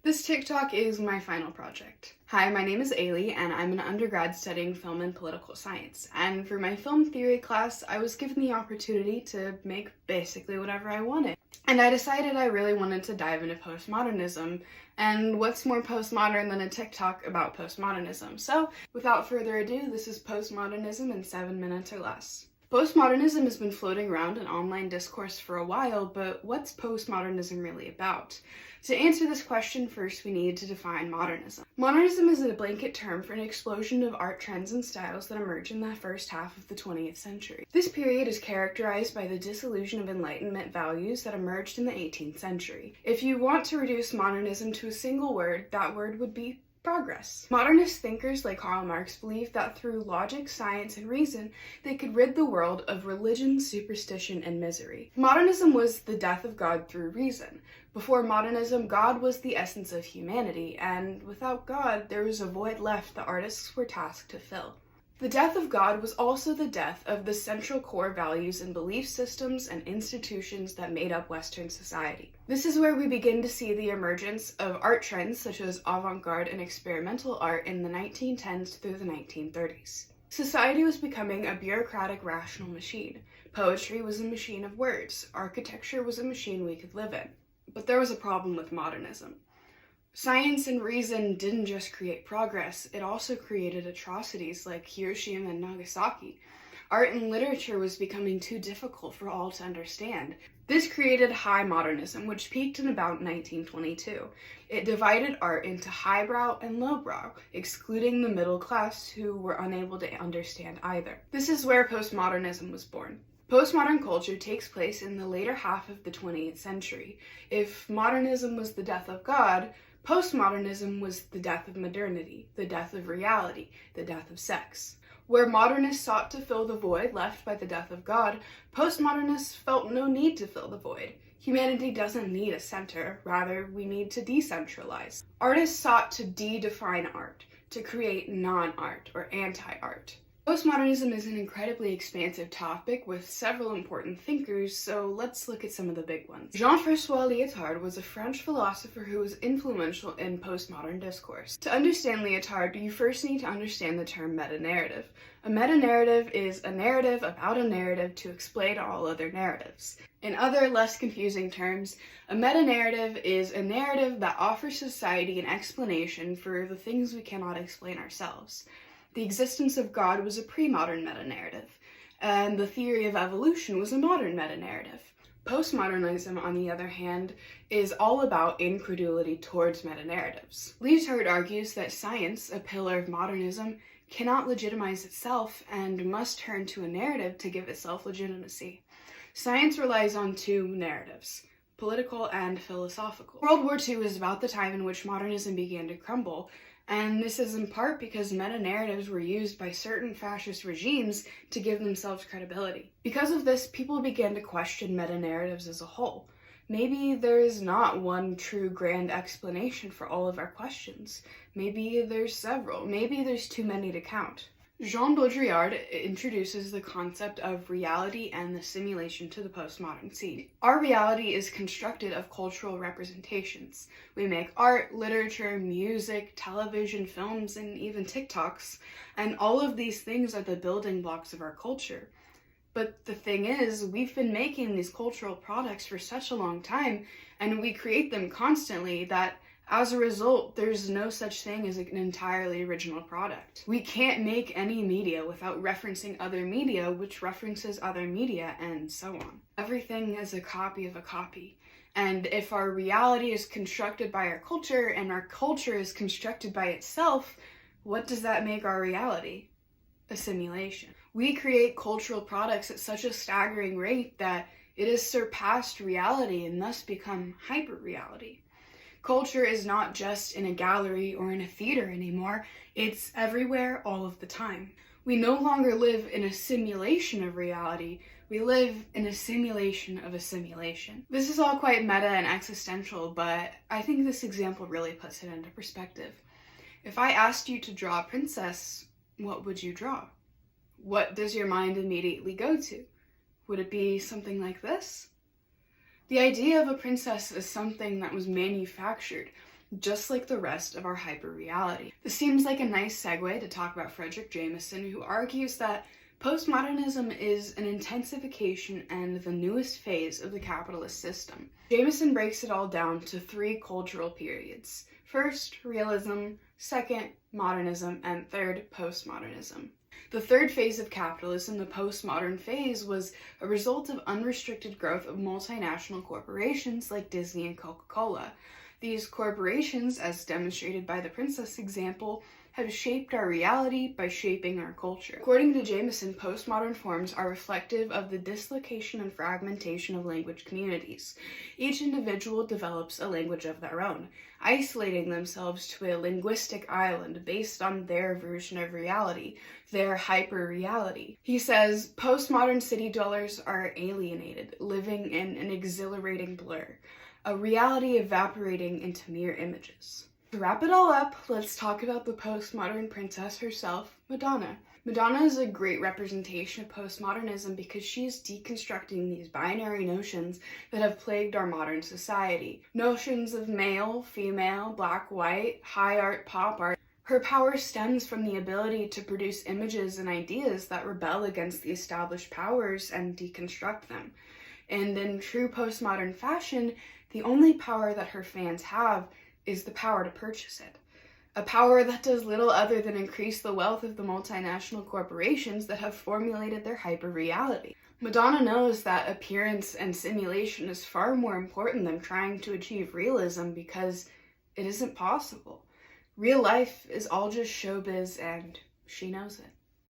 This TikTok is my final project. Hi, my name is Ailey, and I'm an undergrad studying film and political science. And for my film theory class, I was given the opportunity to make basically whatever I wanted. And I decided I really wanted to dive into postmodernism, and what's more postmodern than a TikTok about postmodernism? So, without further ado, this is Postmodernism in 7 minutes or less. Postmodernism has been floating around in online discourse for a while, but what's postmodernism really about? To answer this question, first we need to define modernism. Modernism is a blanket term for an explosion of art trends and styles that emerge in the first half of the 20th century. This period is characterized by the dissolution of Enlightenment values that emerged in the 18th century. If you want to reduce modernism to a single word, that word would be progress. Modernist thinkers like Karl Marx believed that through logic, science, and reason, they could rid the world of religion, superstition, and misery. Modernism was the death of God through reason. Before modernism, God was the essence of humanity, and without God, there was a void left the artists were tasked to fill. The death of God was also the death of the central core values and belief systems and institutions that made up Western society. This is where we begin to see the emergence of art trends such as avant-garde and experimental art in the 1910s through the 1930s. Society was becoming a bureaucratic, rational machine. Poetry was a machine of words. Architecture was a machine we could live in. But there was a problem with modernism. Science and reason didn't just create progress, it also created atrocities like Hiroshima and Nagasaki. Art and literature was becoming too difficult for all to understand. This created high modernism, which peaked in about 1922. It divided art into highbrow and lowbrow, excluding the middle class who were unable to understand either. This is where postmodernism was born. Postmodern culture takes place in the later half of the 20th century. If modernism was the death of God, postmodernism was the death of modernity, the death of reality, the death of sex. Where modernists sought to fill the void left by the death of God, postmodernists felt no need to fill the void. Humanity doesn't need a center, rather we need to decentralize. Artists sought to de-define art, to create non-art or anti-art. Postmodernism is an incredibly expansive topic with several important thinkers, so let's look at some of the big ones. Jean-François Lyotard was a French philosopher who was influential in postmodern discourse. To understand Lyotard, you first need to understand the term meta-narrative. A meta-narrative is a narrative about a narrative to explain all other narratives. In other, less confusing terms, a meta-narrative is a narrative that offers society an explanation for the things we cannot explain ourselves. The existence of God was a pre-modern meta-narrative, and the theory of evolution was a modern meta-narrative. Postmodernism, on the other hand, is all about incredulity towards meta-narratives. Lyotard argues that science, a pillar of modernism, cannot legitimize itself and must turn to a narrative to give itself legitimacy. Science relies on two narratives, political and philosophical. World War II is about the time in which modernism began to crumble, and this is in part because meta-narratives were used by certain fascist regimes to give themselves credibility. Because of this, people began to question meta-narratives as a whole. Maybe there is not one true grand explanation for all of our questions. Maybe there's several. Maybe there's too many to count. Jean Baudrillard introduces the concept of reality and the simulation to the postmodern scene. Our reality is constructed of cultural representations. We make art, literature, music, television, films, and even TikToks, and all of these things are the building blocks of our culture. But the thing is, we've been making these cultural products for such a long time, and we create them constantly that as a result, there's no such thing as an entirely original product. We can't make any media without referencing other media, which references other media, and so on. Everything is a copy of a copy. And if our reality is constructed by our culture, and our culture is constructed by itself, what does that make our reality? A simulation. We create cultural products at such a staggering rate that it has surpassed reality and thus become hyper-reality. Culture is not just in a gallery or in a theater anymore, it's everywhere all of the time. We no longer live in a simulation of reality, we live in a simulation of a simulation. This is all quite meta and existential, but I think this example really puts it into perspective. If I asked you to draw a princess, what would you draw? What does your mind immediately go to? Would it be something like this? The idea of a princess is something that was manufactured. just like the rest of our hyper-reality. This seems like a nice segue to talk about Frederick Jameson, who argues that postmodernism is an intensification and the newest phase of the capitalist system. Jameson breaks it all down to 3 cultural periods. First, realism, second, modernism, and third, postmodernism. The third phase of capitalism, the postmodern phase, was a result of unrestricted growth of multinational corporations like Disney and Coca-Cola. These corporations, as demonstrated by the princess example, have shaped our reality by shaping our culture. According to Jameson, postmodern forms are reflective of the dislocation and fragmentation of language communities. Each individual develops a language of their own, isolating themselves to a linguistic island based on their version of reality, their hyper-reality. He says, postmodern city dwellers are alienated, living in an exhilarating blur, a reality evaporating into mere images. To wrap it all up, let's talk about the postmodern princess herself, Madonna. Madonna is a great representation of postmodernism because she's deconstructing these binary notions that have plagued our modern society. Notions of male, female, black, white, high art, pop art. Her power stems from the ability to produce images and ideas that rebel against the established powers and deconstruct them. And in true postmodern fashion, the only power that her fans have is the power to purchase it. A power that does little other than increase the wealth of the multinational corporations that have formulated their hyper-reality. Madonna knows that appearance and simulation is far more important than trying to achieve realism because it isn't possible. Real life is all just showbiz and she knows it.